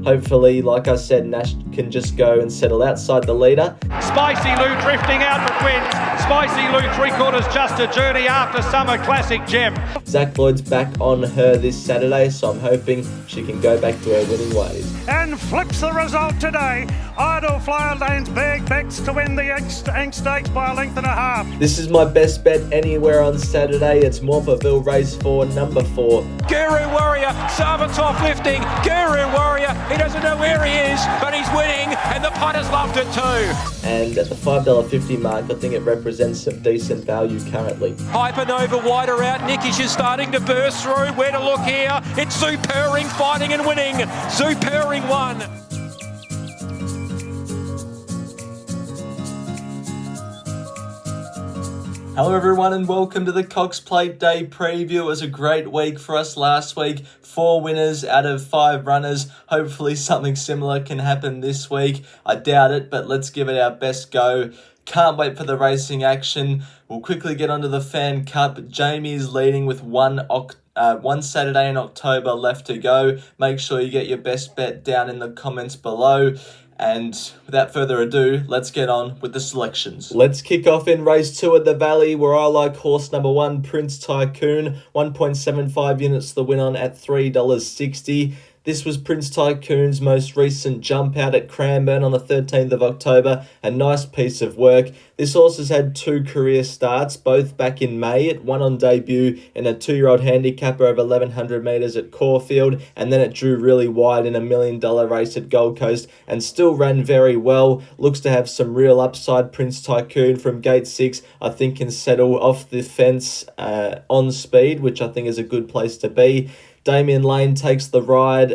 Hopefully, like I said, Nash can just go and settle outside the leader. Spicy Lou drifting out for wins. Spicy Lou 3/4 just a journey after summer classic gem. Zach Lloyd's back on her this Saturday, so I'm hoping she can go back to her winning ways. And flips the result today. Idle Flyer Lane's big bets to win the Ink Stakes by a length and a half. This is my best bet anywhere on Saturday. It's Morphettville Race 4, number 4. Guru Warrior, Sabatov lifting. Guru Warrior, he doesn't know where he is, but he's winning, and the punters loved it too. And at the $5.50 mark, I think it represents some decent value currently. Hypernova wider out. Nickish is starting to burst through. Where to look here? It's Zoo Purring fighting and winning. Zoo Purring won. Hello everyone and welcome to the Cox Plate Day preview. It was a great week for us last week. 4 winners out of 5 runners. Hopefully something similar can happen this week. I doubt it, but let's give it our best go. Can't wait for the racing action. We'll quickly get onto the Fan Cup. Jamie is leading with one Saturday in October left to go. Make sure you get your best bet down in the comments below. And without further ado, let's get on with the selections. Let's kick off in race 2 at the Valley, where I like horse number 1, Prince Tycoon. 1.75 units the win on at $3.60. This was Prince Tycoon's most recent jump out at Cranbourne on the 13th of October. A nice piece of work. This horse has had 2 career starts, both back in May. It won on debut in a 2-year-old handicapper over 1,100 metres at Caulfield, and then it drew really wide in a $1 million race at Gold Coast and still ran very well. Looks to have some real upside. Prince Tycoon from gate 6, I think, can settle off the fence on speed, which I think is a good place to be. Damien Lane takes the ride.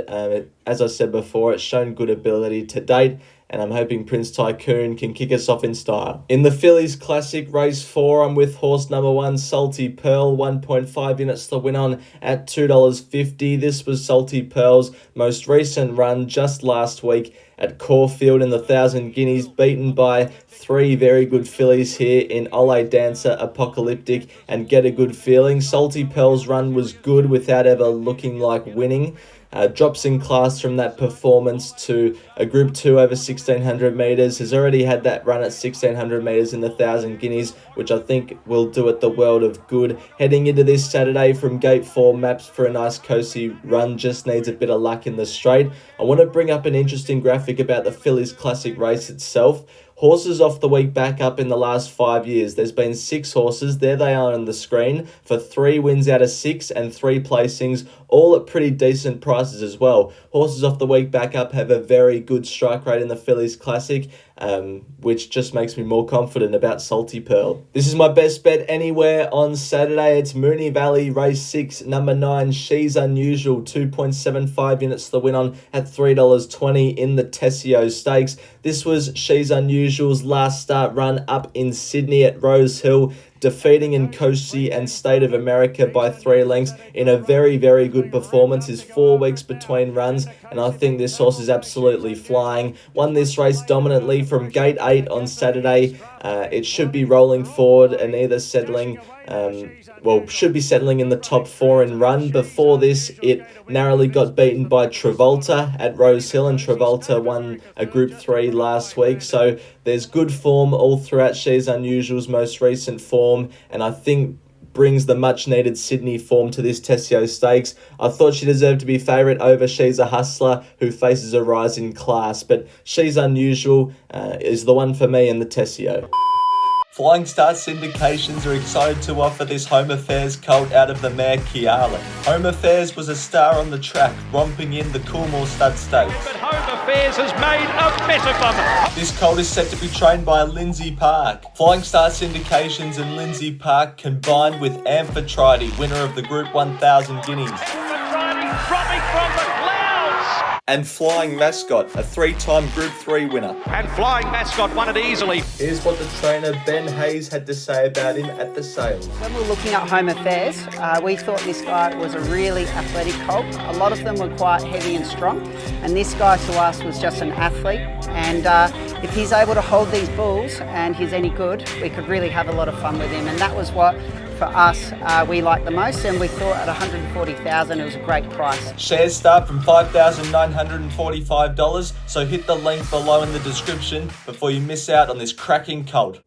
As I said before, it's shown good ability to date, and I'm hoping Prince Tycoon can kick us off in style. In the Fillies Classic Race 4, I'm with horse number 1, Salty Pearl. 1.5 units to win on at $2.50. This was Salty Pearl's most recent run just last week at Caulfield in the 1,000 guineas, beaten by 3 very good fillies here in Ole Dancer, Apocalyptic, and Get a Good Feeling. Salty Pearl's run was good without ever looking like winning. Drops in class from that performance to a Group 2 over 1,600 metres. Has already had that run at 1,600 metres in the 1,000 guineas, which I think will do it the world of good. Heading into this Saturday from Gate 4, maps for a nice coasty run, just needs a bit of luck in the straight. I want to bring up an interesting graphic about the Fillies Classic race itself. Horses off the week back up in the last 5 years. There's been 6 horses, there they are on the screen, for 3 wins out of 6 and 3 placings, all at pretty decent prices as well. Horses off the week back up have a very good strike rate in the Fillies Classic, which just makes me more confident about Salty Pearl. This is my best bet anywhere on Saturday. It's Moonee Valley Race 6, number 9, She's Unusual. 2.75 units to the win on at $3.20 in the Tessio Stakes. This was She's Unusual's last start run up in Sydney at Rose Hill, defeating Nkosi and State of America by 3 lengths in a very, very good performance. Is 4 weeks between runs, and I think this horse is absolutely flying. Won this race dominantly from gate 8 on Saturday. It should be rolling forward and either settling, should be settling in the top 4 in run. Before this, it narrowly got beaten by Travolta at Rose Hill, and Travolta won a Group 3 last week. So there's good form all throughout She's Unusual's most recent form, and I think brings the much-needed Sydney form to this Tessio Stakes. I thought she deserved to be favourite over She's a Hustler, who faces a rise in class, but She's Unusual is the one for me in the Tessio. Flying Star Syndications are excited to offer this Home Affairs colt out of the mare Kiala. Home Affairs was a star on the track, romping in the Coolmore Stud Stakes. But Home Affairs has made a mess of them. This colt is set to be trained by Lindsay Park. Flying Star Syndications and Lindsay Park combined with Amphitrite, winner of the Group 1000 Guineas. Amphitrite dropping from the clouds. And Flying Mascot, a 3-time Group 3 winner. And Flying Mascot won it easily. Here's what the trainer Ben Hayes had to say about him at the sales. When we were looking at Home Affairs, we thought this guy was a really athletic colt. A lot of them were quite heavy and strong, and this guy to us was just an athlete. And if he's able to hold these bulls and he's any good, we could really have a lot of fun with him. And that was what for us, we like the most, and we thought at 140,000 it was a great price. Shares start from $5,945, so hit the link below in the description before you miss out on this cracking colt.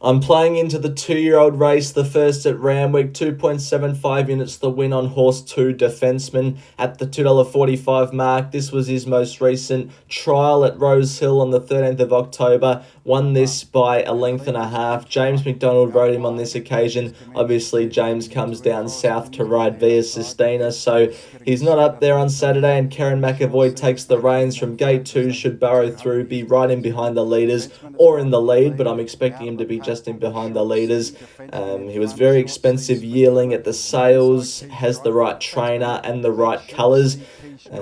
I'm playing into the 2-year-old race, the first at Randwick, 2.75 units the win on horse 2 Defenseman at the $2.45 mark. This was his most recent trial at Rose Hill on the 13th of October. Won this by a length and a half. James McDonald rode him on this occasion. Obviously, James comes down south to ride via Sistina, so he's not up there on Saturday, and Karen McAvoy takes the reins from gate 2, should burrow through, be right in behind the leaders or in the lead, but I'm expecting him to be just in behind the leaders. He was very expensive yearling at the sales, has the right trainer and the right colours,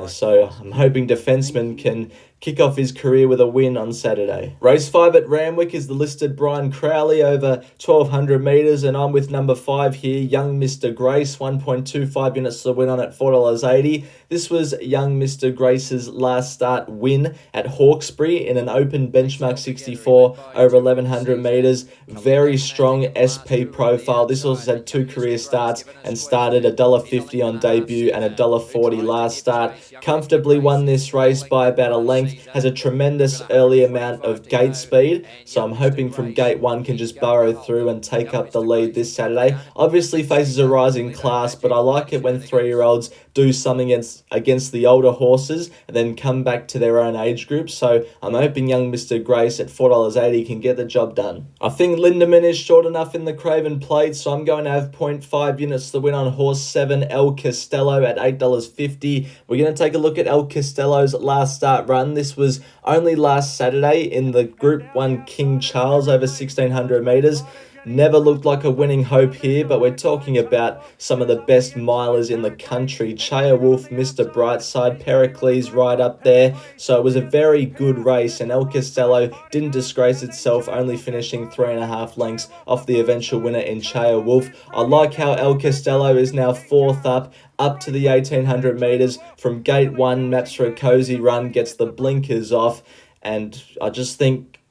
so I'm hoping Defenseman can kick off his career with a win on Saturday. Race 5 at Randwick is the listed Brian Crowley over 1,200 metres, and I'm with number 5 here, Young Mr. Grace, 1.25 units to win on at $4.80. This was Young Mr. Grace's last start win at Hawkesbury in an open benchmark 64 over 1,100 metres. Very strong SP profile. This also had 2 career starts and started $1.50 on debut and $1.40 last start. Comfortably won this race by about a length. Has a tremendous early amount of gate speed, so I'm hoping from gate 1 can just burrow through and take up the lead this Saturday. Obviously faces a rising class, but I like it when 3-year-olds do something against the older horses and then come back to their own age group, so I'm hoping Young Mr. Grace at $4.80 can get the job done. I think Lindemann is short enough in the Craven Plate, so I'm going to have 0.5 units to win on horse 7 El Costello at $8.50. We're going to take a look at El Costello's last start run. This was only last Saturday in the Group 1 King Charles over 1,600 metres. Never looked like a winning hope here, but we're talking about some of the best milers in the country. Chaya Wolf, Mr. Brightside, Pericles right up there. So it was a very good race, and El Costello didn't disgrace itself, only finishing 3.5 lengths off the eventual winner in Chaya Wolf. I like how El Costello is now 4th up to the 1,800 metres. From gate 1, maps for a cozy run, gets the blinkers off, and I just think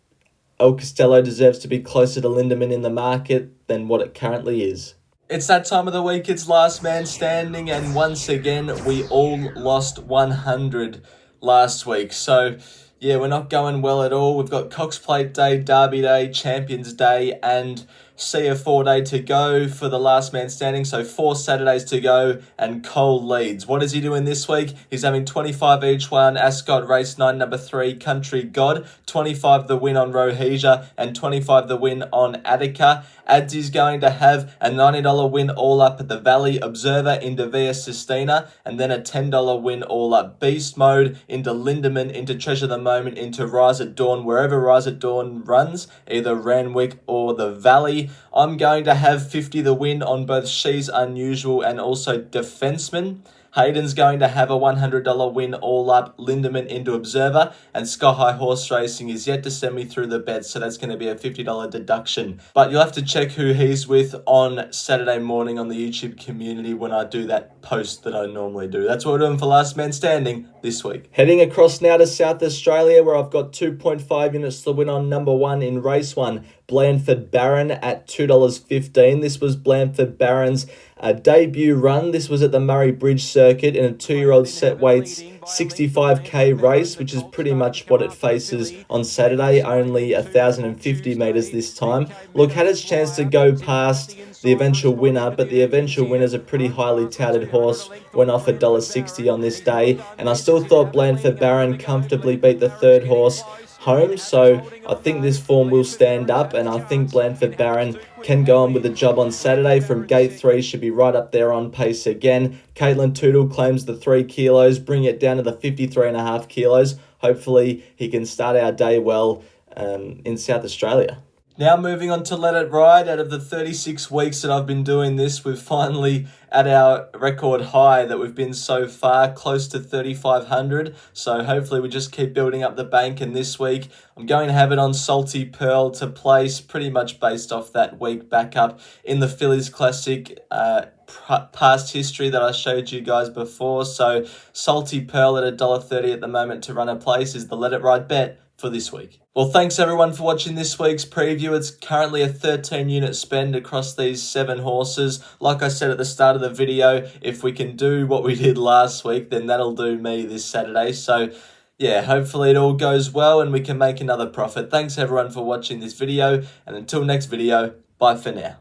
El Costello deserves to be closer to Lindemann in the market than what it currently is. It's that time of the week, it's last man standing, and once again, we all lost 100 last week. So, yeah, we're not going well at all. We've got Cox Plate Day, Derby Day, Champions Day, and CF4 Day to go for the last man standing. So 4 Saturdays to go, and Cole leads. What is he doing this week? He's having 25 each one. Ascot Race 9, number 3, Country God. 25 the win on Rohesia, and 25 the win on Attica. Ads is going to have a $90 win all up at the Valley Observer into Via Sistina, and then a $10 win all up Beast Mode into Lindemann, into Treasure the Moment, into Rise at Dawn, wherever Rise at Dawn runs, either Randwick or the Valley. I'm going to have 50 the win on both She's Unusual and also Defenseman. Hayden's going to have a $100 win all up, Lindemann into Observer, and Sky High Horse Racing is yet to send me through the bets, so that's going to be a $50 deduction. But you'll have to check who he's with on Saturday morning on the YouTube community when I do that post that I normally do. That's what we're doing for Last Man Standing this week. Heading across now to South Australia, where I've got 2.5 units to win on number 1 in race 1. Blandford Baron at $2.15. This was Blandford Baron's debut run. This was at the Murray Bridge circuit in a 2-year-old set weights 65k race, which is pretty much what it faces on Saturday, only 1,050 metres this time. Look, had its chance to go past the eventual winner, but the eventual winner's a pretty highly touted horse, went off $1.60 on this day, and I still thought Blandford Baron comfortably beat the 3rd horse home, so I think this form will stand up, and I think Blandford Baron can go on with the job on Saturday. From gate 3, should be right up there on pace again. Caitlin Tootle claims the 3 kilos, bring it down to the 53.5 kilos. Hopefully he can start our day well in South Australia. Now moving on to Let It Ride. Out of the 36 weeks that I've been doing this, we're finally at our record high that we've been so far, close to 3,500. So hopefully we just keep building up the bank, and this week I'm going to have it on Salty Pearl to place, pretty much based off that week back up in the Phillies Classic past history that I showed you guys before. So Salty Pearl at $1.30 at the moment to run a place is the Let It Ride bet for this week. Well, thanks everyone for watching this week's preview. It's currently a 13 unit spend across these 7 horses. Like I said at the start of the video, if we can do what we did last week, then that'll do me this Saturday. So yeah, hopefully it all goes well and we can make another profit. Thanks everyone for watching this video, and until next video, bye for now.